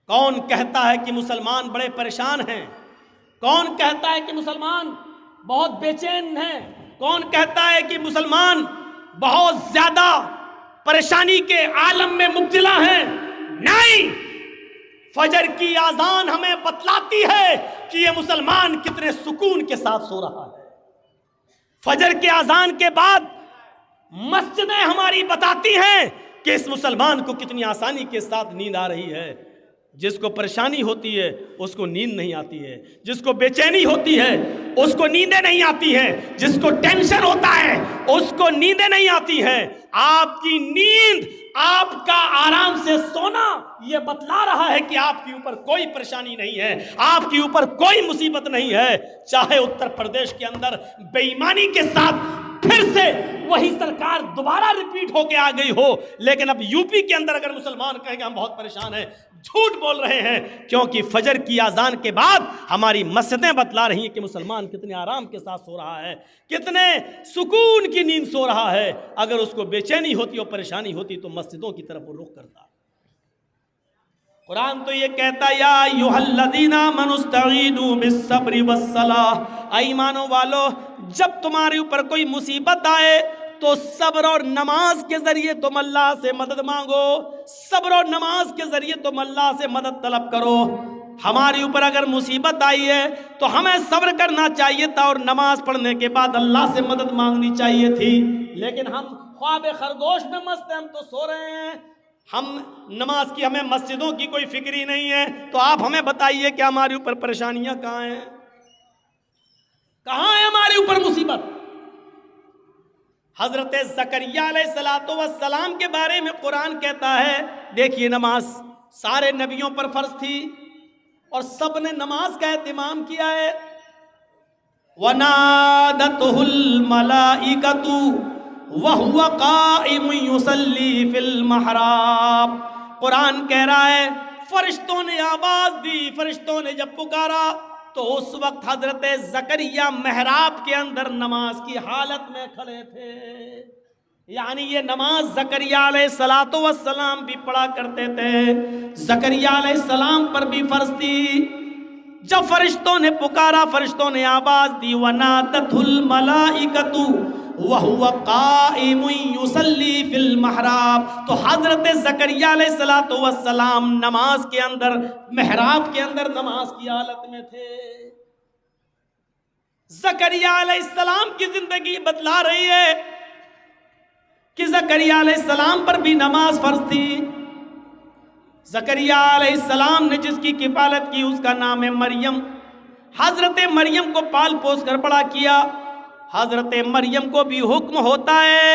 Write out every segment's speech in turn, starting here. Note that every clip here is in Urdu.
کون کہتا ہے کہ مسلمان بڑے پریشان ہیں؟ کون کہتا ہے کہ مسلمان بہت بے چین ہیں؟ کون کہتا ہے کہ مسلمان بہت زیادہ پریشانی کے عالم میں مبتلا ہیں؟ نہیں، فجر کی اذان ہمیں بتلاتی ہے کہ یہ مسلمان کتنے سکون کے ساتھ سو رہا ہے۔ فجر کے اذان کے بعد مسجدیں ہماری بتاتی ہیں کہ اس مسلمان کو کتنی آسانی کے ساتھ نیند آ رہی ہے۔ جس کو پریشانی ہوتی ہے اس کو نیند نہیں آتی ہے، جس کو بے چینی ہوتی ہے اس کو نیندیں نہیں آتی ہیں، جس کو ٹینشن ہوتا ہے اس کو نیندیں نہیں آتی ہیں۔ آپ کی نیند، آپ کا آرام سے سونا یہ بتلا رہا ہے کہ آپ کے اوپر کوئی پریشانی نہیں ہے، آپ کے اوپر کوئی مصیبت نہیں ہے۔ چاہے اتر پردیش کے اندر بے ایمانی کے ساتھ پھر سے وہی سرکار دوبارہ ریپیٹ ہو کے آ گئی ہو، لیکن اب یو پی کے اندر اگر مسلمان کہیں گے ہم بہت پریشان ہیں، جھوٹ بول رہے ہیں، کیونکہ فجر کی اذان کے بعد ہماری مسجدیں بتلا رہی ہیں کہ مسلمان کتنے آرام کے ساتھ سو رہا ہے، کتنے سکون کی نیند سو رہا ہے۔ اگر اس کو بے چینی ہوتی اور پریشانی ہوتی تو مسجدوں کی طرف وہ رخ کرتا۔ قرآن تو یہ کہتا یا ایھا الذین آمنوا استعینوا بالصبر والصلاۃ، اے ایمانوں والو جب تمہارے اوپر کوئی مصیبت آئے تو صبر اور نماز کے ذریعے تم اللہ سے مدد مانگو، صبر اور نماز کے ذریعے تم اللہ سے مدد طلب کرو۔ ہمارے اوپر اگر مصیبت آئی ہے تو ہمیں صبر کرنا چاہیے تھا اور نماز پڑھنے کے بعد اللہ سے مدد مانگنی چاہیے تھی، لیکن ہم خواب خرگوش میں مست ہیں، ہم تو سو رہے ہیں، ہم نماز کی ہمیں مسجدوں کی کوئی فکر ہی نہیں ہے۔ تو آپ ہمیں بتائیے کہ ہمارے اوپر پریشانیاں کہاں ہیں؟ کہاں ہے ہمارے اوپر مصیبت؟ حضرت زکریا علیہ السلام کے بارے میں قرآن کہتا ہے، دیکھیے نماز سارے نبیوں پر فرض تھی اور سب نے نماز کا اہتمام کیا ہے۔ وَنَادَتْهُ الْمَلَائِكَةُ وَهُوَ قَائِمٌ يُصَلِّي فِي الْمِحْرَابِ، قرآن کہہ رہا ہے فرشتوں نے آواز دی، فرشتوں نے جب پکارا تو اس وقت حضرت زکریا محراب کے اندر نماز کی حالت میں کھڑے تھے۔ یعنی یہ نماز زکریا علیہ السلام بھی پڑھا کرتے تھے، زکریا علیہ السلام پر بھی فرض تھی۔ جب فرشتوں نے پکارا، فرشتوں نے آواز دی، وَنَادَتْهُ الْمَلَائِكَةُ وَهُوَ قَائِمٌ يُصَلِّي فِي الْمِحْرَابِ، تو حضرت زکریا علیہ السلام نماز کے اندر، محراب کے اندر نماز کی حالت میں تھے۔ زکریا علیہ السلام کی زندگی بتلا رہی ہے کہ زکریا علیہ السلام پر بھی نماز فرض تھی۔ زکریا علیہ السلام نے جس کی کفالت کی اس کا نام ہے مریم۔ حضرت مریم کو پال پوس کر بڑا کیا۔ حضرت مریم کو بھی حکم ہوتا ہے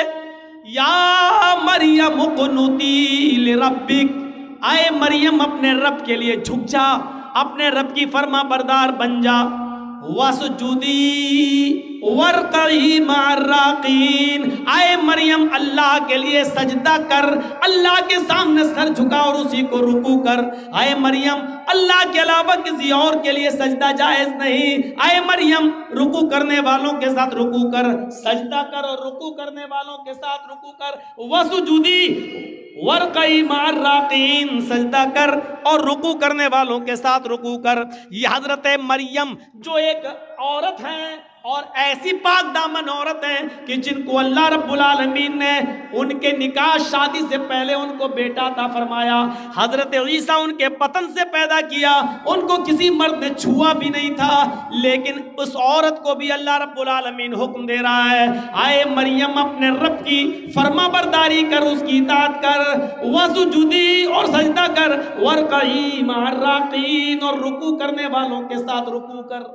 یا مریم اقنتی لربک، اے مریم اپنے رب کے لیے جھک جا، اپنے رب کی فرما بردار بن جا۔ وَسُجُودِي وَارْكَعِي مَعَ الرَّاكِعِينَ، اے مریم اللہ کے لیے سجدہ کر، اللہ کے سامنے سر جھکا اور اسی کو رکوع کر۔ اے مریم اللہ کے علاوہ کسی اور کے لیے سجدہ جائز نہیں۔ اے مریم رکوع کرنے والوں کے ساتھ رکوع کر، سجدہ کر اور رکوع کرنے والوں کے ساتھ رکوع کر۔ وَسُجُودِي وَارْكَعِي مَعَ الرَّاكِعِينَ، سجدہ کر اور رکوع کرنے والوں کے ساتھ رکوع کر۔ یہ حضرت مریم جو ایک عورت ہیں اور ایسی پاک دامن عورت ہیں کہ جن کو اللہ رب العالمین نے ان کے نکاح شادی سے پہلے ان کو بیٹا عطا فرمایا۔ حضرت عیسیٰ ان کے پتن سے پیدا کیا، ان کو کسی مرد نے چھوا بھی نہیں تھا، لیکن اس عورت کو بھی اللہ رب العالمین حکم دے رہا ہے اے مریم اپنے رب کی فرما برداری کر، اس کی اطاعت کر، وسجودی اور سجدہ کر، وارکعی مع الراکعین اور رکوع کرنے والوں کے ساتھ رکوع کر۔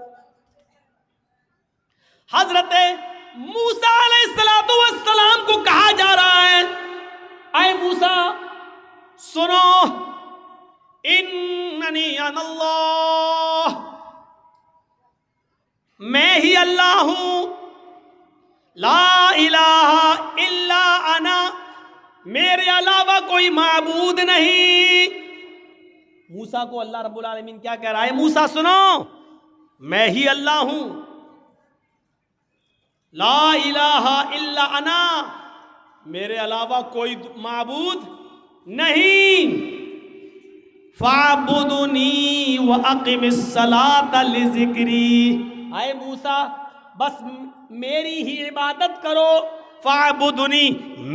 حضرت موسیٰ علیہ السلام کو کہا جا رہا ہے اے موسیٰ سنو، اننی انا اللہ، میں ہی اللہ ہوں، لا الہ الا انا، میرے علاوہ کوئی معبود نہیں۔ موسیٰ کو اللہ رب العالمین کیا کہہ رہا ہے؟ موسیٰ سنو، میں ہی اللہ ہوں، لا الہ الا انا، میرے علاوہ کوئی معبود نہیں۔ فَاعْبُدُنِي وَأَقِمِ الصَّلَاةَ لِذِكْرِي، اے موسیٰ بس میری ہی عبادت کرو، فَاعْبُدُنِی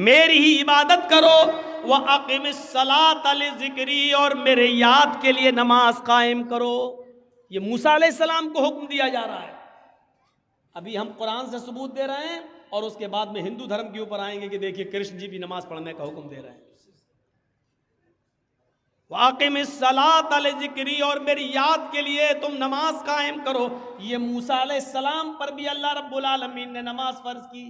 میری ہی عبادت کرو، وَأَقِمِ الصَّلَاةَ لِذِكْرِی اور میرے یاد کے لیے نماز قائم کرو۔ یہ موسیٰ علیہ السلام کو حکم دیا جا رہا ہے۔ ابھی ہم قرآن سے ثبوت دے رہے ہیں اور اس کے بعد میں ہندو دھرم کے اوپر آئیں گے کہ دیکھیے کرشن جی بھی نماز پڑھنے کا حکم دے رہے ہیں۔ وَأَقِمِ الصَّلَاةَ لِذِكْرِی اور میری یاد کے لیے تم نماز قائم کرو۔ یہ موسیٰ علیہ السلام پر بھی اللہ رب العالمین نے نماز فرض کی،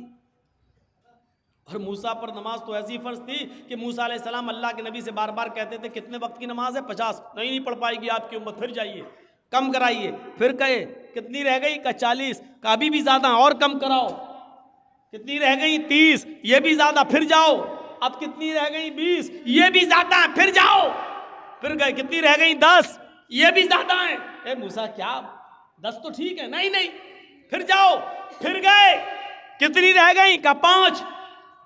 اور موسیٰ پر نماز تو ایسی فرض تھی کہ موسیٰ علیہ السلام اللہ کے نبی سے بار بار کہتے تھے کتنے وقت کی نماز ہے؟ 50۔ نہیں پڑھ پائے گی آپ کی امت، پھر جائیے کم کرائیے، پھر کہے کتنی رہ گئی؟ کہ 40۔ کا ابھی بھی زیادہ، اور کم کراؤ۔ کتنی رہ گئی؟ 30۔ یہ بھی زیادہ، پھر جاؤ۔ اب کتنی رہ گئی؟ 20۔ یہ بھی زیادہ، پھر جاؤ۔ پھر گئے کتنی رہ گئی؟ 10۔ یہ بھی زیادہ ہیں۔ اے موسیٰ کیا 10 تو ٹھیک ہے؟ نہیں، پھر جاؤ۔ پھر گئے کتنی رہ گئی؟ کہ 5۔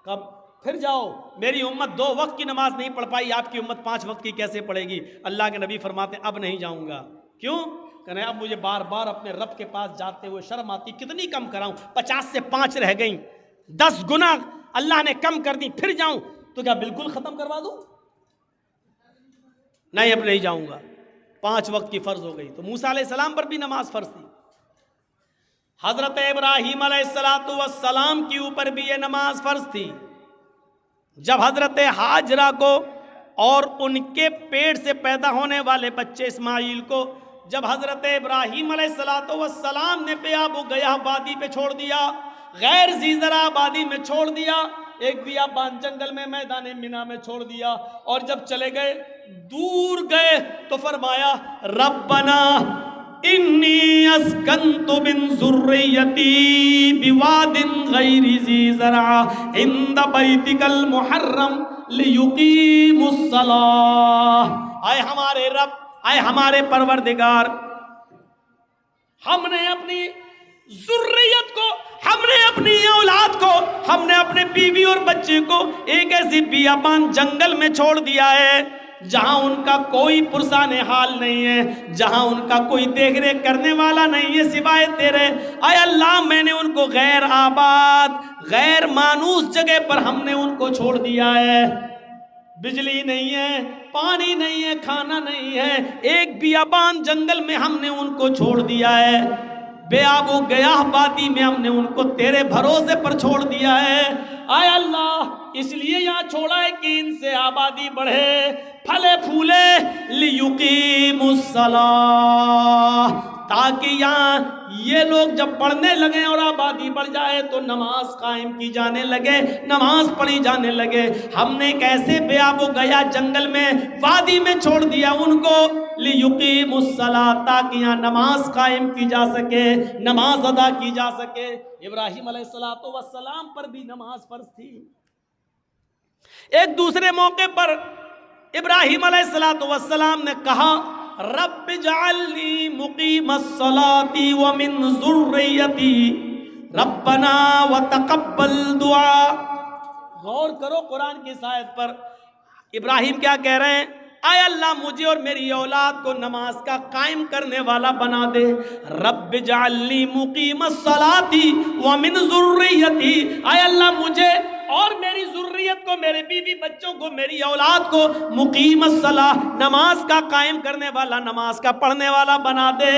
کب؟ پھر جاؤ۔ میری امت 2 وقت کی نماز نہیں پڑھ پائی، آپ کی امت 5 وقت کی کیسے پڑھے گی؟ اللہ کے نبی فرماتے اب نہیں جاؤں گا۔ کیوں؟ کہ اب مجھے بار بار اپنے رب کے پاس جاتے ہوئے شرم آتی، کتنی کم کراؤں؟ 50 سے 5 رہ گئیں، 10 گنا اللہ نے کم کر دی، پھر جاؤں تو کیا بالکل ختم کروا دوں؟ نہیں، اب نہیں جاؤں گا۔ 5 وقت کی فرض ہو گئی۔ تو موسیٰ علیہ السلام پر بھی نماز فرض تھی، حضرت ابراہیم علیہ السلام کے اوپر بھی یہ نماز فرض تھی۔ جب حضرت ہاجرہ کو اور ان کے پیٹ سے پیدا ہونے والے بچے اسماعیل کو جب حضرت ابراہیم علیہ السلام نے بیاب و گیاہ وادی پہ چھوڑ دیا، غیر ذی زرع وادی میں چھوڑ دیا، ایک بیابان جنگل میں میدان منا میں چھوڑ دیا، اور جب چلے گئے دور گئے تو فرمایا ربنا انی اسکنت من ذریتی بواد غیر ذی زرع عند بیتک المحرم لیقیموا الصلاۃ۔ اے ہمارے رب، اے ہمارے پروردگار، ہم نے اپنی ذریت کو، ہم نے اپنی اولاد کو، ہم نے اپنے بیوی اور بچے کو ایک ایسی بیابان جنگل میں چھوڑ دیا ہے جہاں ان کا کوئی پرسان حال نہیں ہے، جہاں ان کا کوئی دیکھ ریکھ کرنے والا نہیں ہے سوائے تیرے۔ اے اللہ، میں نے ان کو غیر آباد، غیر مانوس جگہ پر ہم نے ان کو چھوڑ دیا ہے۔ بجلی نہیں ہے، پانی نہیں ہے، کھانا نہیں ہے، ایک بیابان جنگل میں ہم نے ان کو چھوڑ دیا ہے، بے آب و گیاہ وادی میں ہم نے ان کو تیرے بھروسے پر چھوڑ دیا ہے۔ اے اللہ، اس لیے یہاں چھوڑا ہے کہ ان سے آبادی بڑھے، پھلے پھولے، لیقیموا الصلاۃ، تاکہ یہاں یہ لوگ جب پڑھنے لگے اور آبادی بڑھ جائے تو نماز قائم کی جانے لگے، نماز پڑھی جانے لگے۔ ہم نے کیسے بے آب و گیا جنگل میں، وادی میں چھوڑ دیا ان کو، لیقیموا الصلاۃ، تاکہ یہاں نماز قائم کی جا سکے، نماز ادا کی جا سکے۔ ابراہیم علیہ السلام پر بھی نماز فرض تھی۔ ایک دوسرے موقع پر ابراہیم علیہ السلام نے کہا رب اجعلنی مقیم الصلاۃ ومن ذریتی ربنا وتقبل دعا۔ غور کرو قرآن کی اس آیت پر، ابراہیم کیا کہہ رہے ہیں؟ اے اللہ، مجھے اور میری اولاد کو نماز کا قائم کرنے والا بنا دے۔ رب اجعلنی مقیم الصلاۃ ومن ذریتی، اے اللہ مجھے اور میری ذریت کو، میرے بیوی بچوں کو، میری اولاد کو مقیم الصلاۃ، نماز کا قائم کرنے والا، نماز کا پڑھنے والا بنا دے،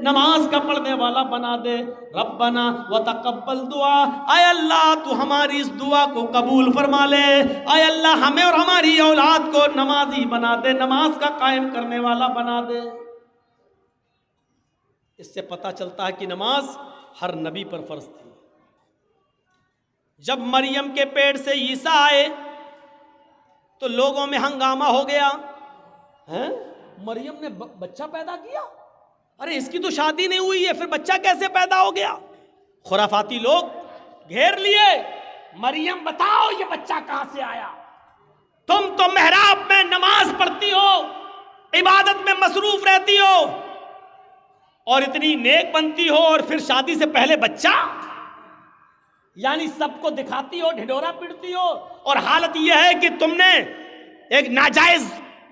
نماز کا پڑھنے والا بنا دے۔ ربنا وتقبل دعا، اے اللہ تو ہماری اس دعا کو قبول فرما لے، اے اللہ ہمیں اور ہماری اولاد کو نمازی بنا دے، نماز کا قائم کرنے والا بنا دے۔ اس سے پتہ چلتا ہے کہ نماز ہر نبی پر فرض تھی۔ جب مریم کے پیٹ سے عیسیٰ آئے تو لوگوں میں ہنگامہ ہو گیا، مریم نے بچہ پیدا کیا، ارے اس کی تو شادی نہیں ہوئی ہے، پھر بچہ کیسے پیدا ہو گیا؟ خرافاتی لوگ گھیر لیے، مریم بتاؤ یہ بچہ کہاں سے آیا؟ تم تو محراب میں نماز پڑھتی ہو، عبادت میں مصروف رہتی ہو اور اتنی نیک بنتی ہو، اور پھر شادی سے پہلے بچہ؟ یعنی سب کو دکھاتی ہو، ڈھڈورا پڑتی ہو، اور حالت یہ ہے کہ تم نے ایک ناجائز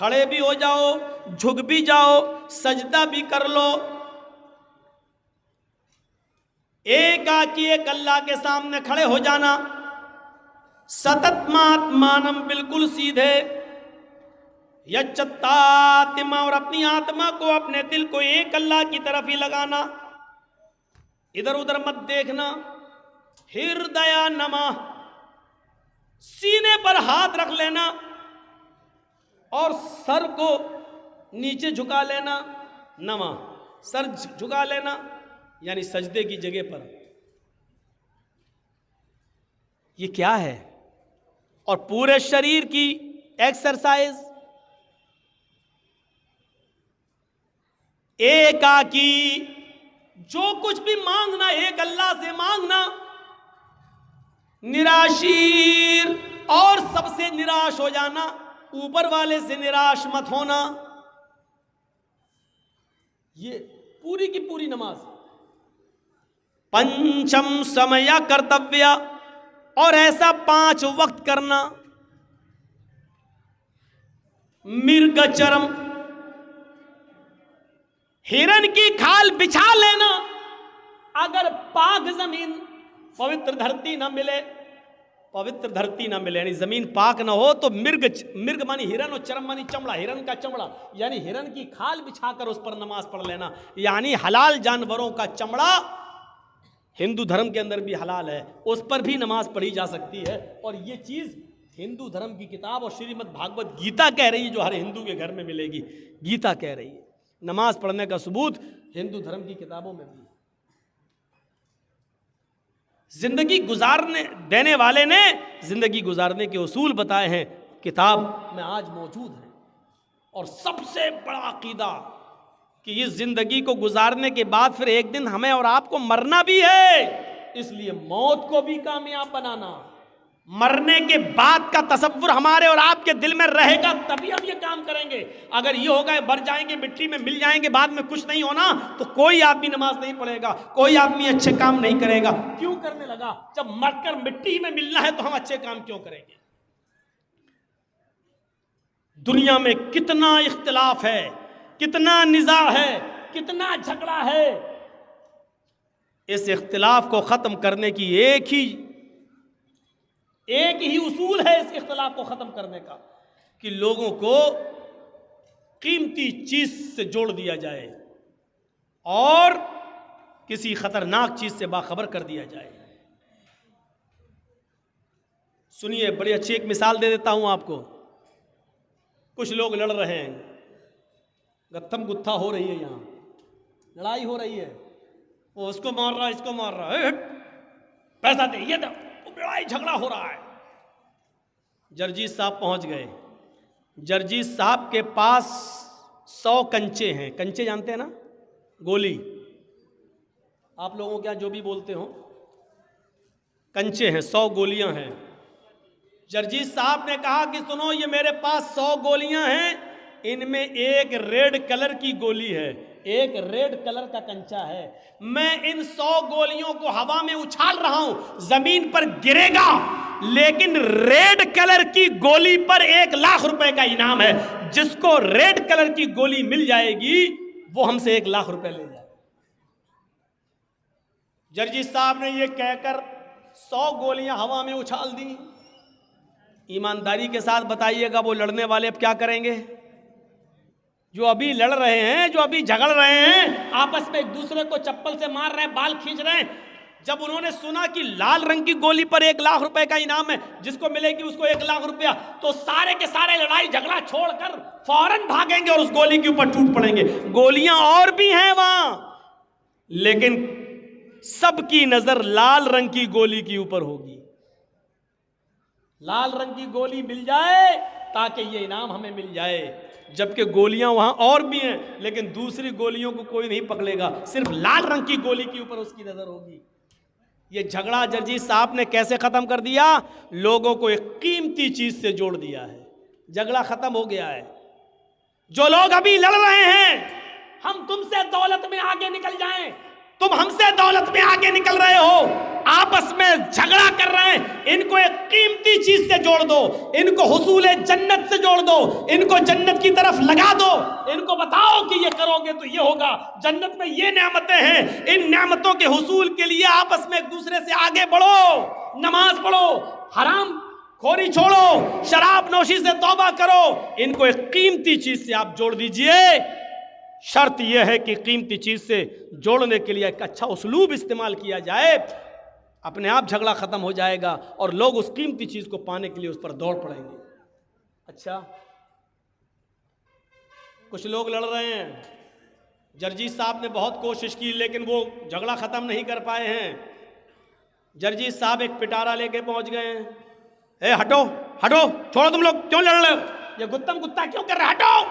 کھڑے بھی ہو جاؤ، جھک بھی جاؤ، سجدہ بھی کر لو، ایک اللہ کے سامنے کھڑے ہو جانا، ستتماتمانم بالکل سیدھے، یچتاتما اور اپنی آتما کو، اپنے دل کو ایک اللہ کی طرف ہی لگانا، ادھر ادھر مت دیکھنا، ہردیا نما، سینے پر ہاتھ رکھ لینا اور سر کو نیچے جھکا لینا، نما سر جھکا لینا یعنی سجدے کی جگہ پر. یہ کیا ہے؟ اور پورے شریر کی ایکسرسائز، ایکاکی، جو کچھ بھی مانگنا ایک اللہ سے مانگنا، نراشیر اور سب سے نراش ہو جانا، اوپر والے سے نراش مت ہونا. یہ پوری کی پوری نماز. پنچم سمیا کرتویہ، اور ایسا 5 وقت کرنا. مرگ چرم، ہرن کی کھال بچھا لینا. اگر پاک زمین، پوتر دھرتی نہ ملے، پوتر دھرتی نہ ملے یعنی زمین پاک نہ ہو، تو مرگ مانی ہرن اور چرم مانی چمڑا، ہرن کا چمڑا یعنی ہرن کی کھال بچھا کر اس پر نماز پڑھ لینا. یعنی حلال جانوروں کا چمڑا ہندو دھرم کے اندر بھی حلال ہے، اس پر بھی نماز پڑھی جا سکتی ہے. اور یہ چیز ہندو دھرم کی کتاب اور شریمد بھاگوت گیتا کہہ رہی ہے، جو ہر ہندو کے گھر میں ملے گی. گیتا کہہ رہی ہے نماز پڑھنے کا ثبوت ہندو دھرم کی کتابوں میں بھی. زندگی گزارنے دینے والے نے زندگی گزارنے کے اصول بتائے ہیں، کتاب میں آج موجود ہیں. اور سب سے بڑا عقیدہ کہ اس زندگی کو گزارنے کے بعد پھر ایک دن ہمیں اور آپ کو مرنا بھی ہے، اس لیے موت کو بھی کامیاب بنانا. مرنے کے بعد کا تصور ہمارے اور آپ کے دل میں رہے گا تبھی ہم یہ کام کریں گے. اگر یہ ہوگا مر جائیں گے، مٹی میں مل جائیں گے، بعد میں کچھ نہیں ہونا، تو کوئی آدمی نماز نہیں پڑھے گا، کوئی آدمی اچھے کام نہیں کرے گا. کیوں کرنے لگا؟ جب مر کر مٹی میں ملنا ہے تو ہم اچھے کام کیوں کریں گے؟ دنیا میں کتنا اختلاف ہے، کتنا نزاع ہے، کتنا جھگڑا ہے. اس اختلاف کو ختم کرنے کی ایک ہی اصول ہے، اس اختلاف کو ختم کرنے کا، کہ لوگوں کو قیمتی چیز سے جوڑ دیا جائے اور کسی خطرناک چیز سے باخبر کر دیا جائے. سنیے، بڑی اچھی ایک مثال دے دیتا ہوں آپ کو. کچھ لوگ لڑ رہے ہیں، گتھم گتھا ہو رہی ہے، یہاں لڑائی ہو رہی ہے، وہ اس کو مار رہا ہے، اس کو مار رہا ہے، پیسہ دے، یہ دے، لڑائی جھگڑا ہو رہا ہے. جرجیت صاحب پہنچ گئے. جرجیت صاحب کے پاس 100 کنچے ہیں. کنچے جانتے ہیں نا؟ گولی. آپ لوگوں کے یہاں جو بھی بولتے ہوں، کنچے ہیں، 100 گولیاں ہیں. جرجیت صاحب نے کہا کہ سنو، یہ میرے پاس 100 گولیاں ہیں، ان میں ایک ریڈ کلر کی گولی ہے، ایک ریڈ کلر کا کنچا ہے. میں ان 100 گولیوں کو ہوا میں اچھال رہا ہوں، زمین پر گرے گا، لیکن ریڈ کلر کی گولی پر 1,00,000 روپے کا انعام ہے. جس کو ریڈ کلر کی گولی مل جائے گی وہ ہم سے 1,00,000 روپے لے جائے. جرجیت صاحب نے یہ کہہ کر 100 گولیاں ہوا میں اچھال دی. ایمانداری کے ساتھ بتائیے گا وہ لڑنے والے اب کیا کریں گے؟ جو ابھی لڑ رہے ہیں، جو ابھی جھگڑ رہے ہیں، آپس میں ایک دوسرے کو چپل سے مار رہے ہیں، بال کھینچ رہے ہیں، جب انہوں نے سنا کہ لال رنگ کی گولی پر 1,00,000 روپے کا انعام ہے، جس کو ملے گی اس کو 1,00,000 روپیہ، تو سارے کے سارے لڑائی جھگڑا چھوڑ کر فوراً بھاگیں گے اور اس گولی کے اوپر ٹوٹ پڑیں گے. گولیاں اور بھی ہیں وہاں، لیکن سب کی نظر لال رنگ کی گولی کے اوپر ہوگی. لال رنگ کی گولی مل جائے تاکہ یہ انعام ہمیں مل جائے، جبکہ گولیاں وہاں اور بھی ہیں، لیکن دوسری گولیوں کو کوئی نہیں پکڑے گا، صرف لال رنگ کی گولی کے اوپر اس کی نظر ہوگی. یہ جھگڑا جرجیت صاحب نے کیسے ختم کر دیا؟ لوگوں کو ایک قیمتی چیز سے جوڑ دیا ہے، جھگڑا ختم ہو گیا ہے. جو لوگ ابھی لڑ رہے ہیں، ہم تم سے دولت میں آگے نکل جائیں، تم ہم سے دولت میں آگے نکل رہے ہو، آپس میں جھگڑا کر رہے ہیں، ان کو ایک قیمتی چیز سے جوڑ دو، ان کو حصول جنت سے جوڑ دو، ان کو جنت کی طرف لگا دو، ان کو بتاؤ کہ یہ کرو گے تو یہ ہوگا، جنت میں یہ نعمتیں ہیں، ان نعمتوں کے حصول کے لیے آپس میں ایک دوسرے سے آگے بڑھو، نماز پڑھو، حرام خوری چھوڑو، شراب نوشی سے توبہ کرو، ان کو ایک قیمتی چیز سے آپ جوڑ دیجئے۔ شرط یہ ہے کہ قیمتی چیز سے جوڑنے کے لیے ایک اچھا اسلوب استعمال کیا جائے، اپنے آپ جھگڑا ختم ہو جائے گا اور لوگ اس قیمتی چیز کو پانے کے لیے اس پر دوڑ پڑیں گے۔ اچھا، کچھ لوگ لڑ رہے ہیں، جرجیت صاحب نے بہت کوشش کی لیکن وہ جھگڑا ختم نہیں کر پائے ہیں۔ جرجیت صاحب ایک پٹارا لے کے پہنچ گئے ہیں، اے ہٹو ہٹو، چھوڑو، تم لوگ کیوں لڑ رہے ہو، یہ گتم گتا کیوں کر رہے، ہٹو،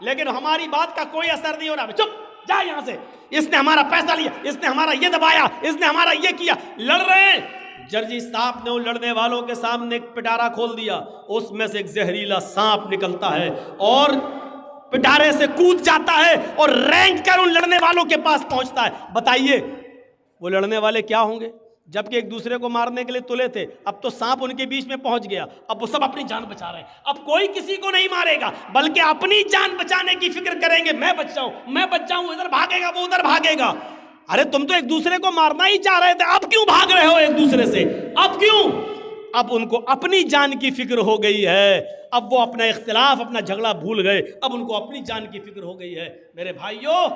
لیکن ہماری بات کا کوئی اثر نہیں ہو رہا، چپ جا یہاں سے، اس نے ہمارا پیسہ لیا، اس نے ہمارا یہ دبایا، اس نے ہمارا یہ کیا، لڑ رہے ہیں۔ جرجیت صاحب نے ان لڑنے والوں کے سامنے ایک پٹارا کھول دیا، اس میں سے ایک زہریلا سانپ نکلتا ہے اور پٹارے سے کود جاتا ہے اور رینگ کر ان لڑنے والوں کے پاس پہنچتا ہے۔ بتائیے وہ لڑنے والے کیا ہوں گے، جبکہ ایک دوسرے کو مارنے کے لیے تلے تھے، اب تو سانپ ان کے بیچ میں پہنچ گیا، اب وہ سب اپنی جان بچا رہے ہیں، اب کوئی کسی کو نہیں مارے گا بلکہ اپنی جان بچانے کی فکر کریں گے، میں بچ جاؤں، ادھر بھاگے گا وہ ادھر بھاگے گا۔ ارے تم تو ایک دوسرے کو مارنا ہی چاہ رہے تھے، اب کیوں بھاگ رہے ہو ایک دوسرے سے، اب کیوں؟ اب ان کو اپنی جان کی فکر ہو گئی ہے، اب وہ اپنا اختلاف اپنا جھگڑا بھول گئے، اب ان کو اپنی جان کی فکر ہو گئی ہے۔ میرے بھائیوں،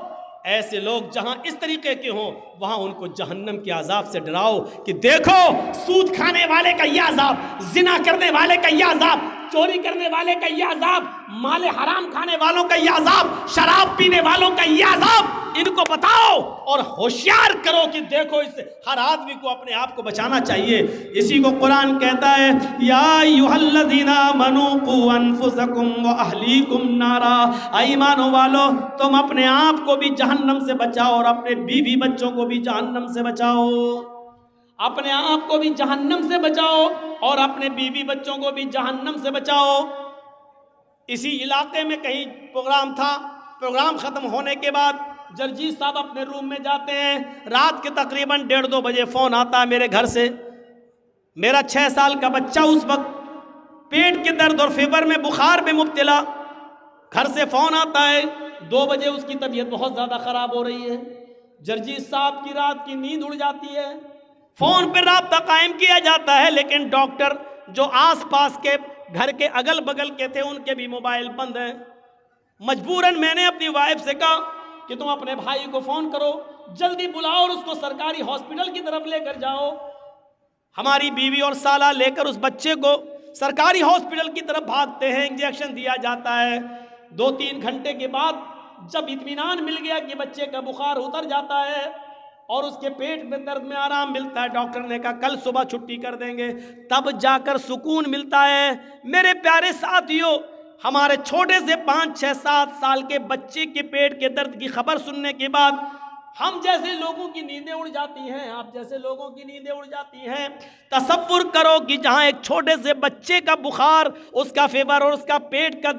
ایسے لوگ جہاں اس طریقے کے ہوں وہاں ان کو جہنم کے عذاب سے ڈراؤ کہ دیکھو سود کھانے والے کا یہ عذاب، زنا کرنے والے کا یہ عذاب، چوری کرنے والے کا یہ عذاب، مال حرام کھانے والوں کا یہ عذاب، شراب پینے والوں کا یہ عذاب، ان کو بتاؤ اور ہوشیار کرو کہ دیکھو اس سے ہر آدمی کو اپنے آپ کو بچانا چاہیے۔ اسی کو قرآن کہتا ہے، یا ایھا الذین آمنوا قوا انفسکم واہلیکم نارا، ایمانوں والو تم اپنے آپ کو بھی جہنم سے بچاؤ اور اپنے بیوی بچوں کو بھی جہنم سے بچاؤ، اپنے آپ کو بھی جہنم سے بچاؤ اور اپنے بیوی بچوں کو بھی جہنم سے بچاؤ۔ اسی علاقے میں کہیں پروگرام تھا، پروگرام ختم ہونے کے بعد جرجیت صاحب اپنے روم میں جاتے ہیں، رات کے تقریباً 1:30-2 بجے فون آتا ہے میرے گھر سے، میرا 6 سال کا بچہ اس وقت پیٹ کے درد اور فیور میں بخار میں مبتلا، گھر سے فون آتا ہے، 2 بجے اس کی طبیعت بہت زیادہ خراب ہو رہی ہے، جرجیت صاحب کی رات کی نیند اڑ جاتی ہے، فون پہ رابطہ قائم کیا جاتا ہے لیکن ڈاکٹر جو آس پاس کے گھر کے اگل بگل کے تھے ان کے بھی موبائل بند ہیں۔ مجبوراً میں نے اپنی وائف سے کہا کہ تم اپنے بھائی کو فون کرو، جلدی بلاؤ اور اس کو سرکاری ہاسپٹل کی طرف لے کر جاؤ۔ ہماری بیوی اور سالہ لے کر اس بچے کو سرکاری ہاسپٹل کی طرف بھاگتے ہیں، انجیکشن دیا جاتا ہے، 2-3 گھنٹے کے بعد جب اطمینان مل گیا کہ بچے کا بخار اتر جاتا ہے اور اس کے پیٹ میں درد میں آرام ملتا ہے، ڈاکٹر نے کہا کل صبح چھٹی کر دیں گے، تب جا کر سکون ملتا ہے۔ میرے پیارے ساتھیوں، ہمارے چھوٹے سے 5-6-7 سال کے بچے کے پیٹ کے درد کی خبر سننے کے بعد ہم جیسے لوگوں کی نیندیں اڑ جاتی ہیں، آپ جیسے لوگوں کی نیندیں اڑ جاتی ہیں۔ تصور کرو کہ جہاں ایک چھوٹے سے بچے کا بخار، اس کا فیور اور اس کا پیٹ کا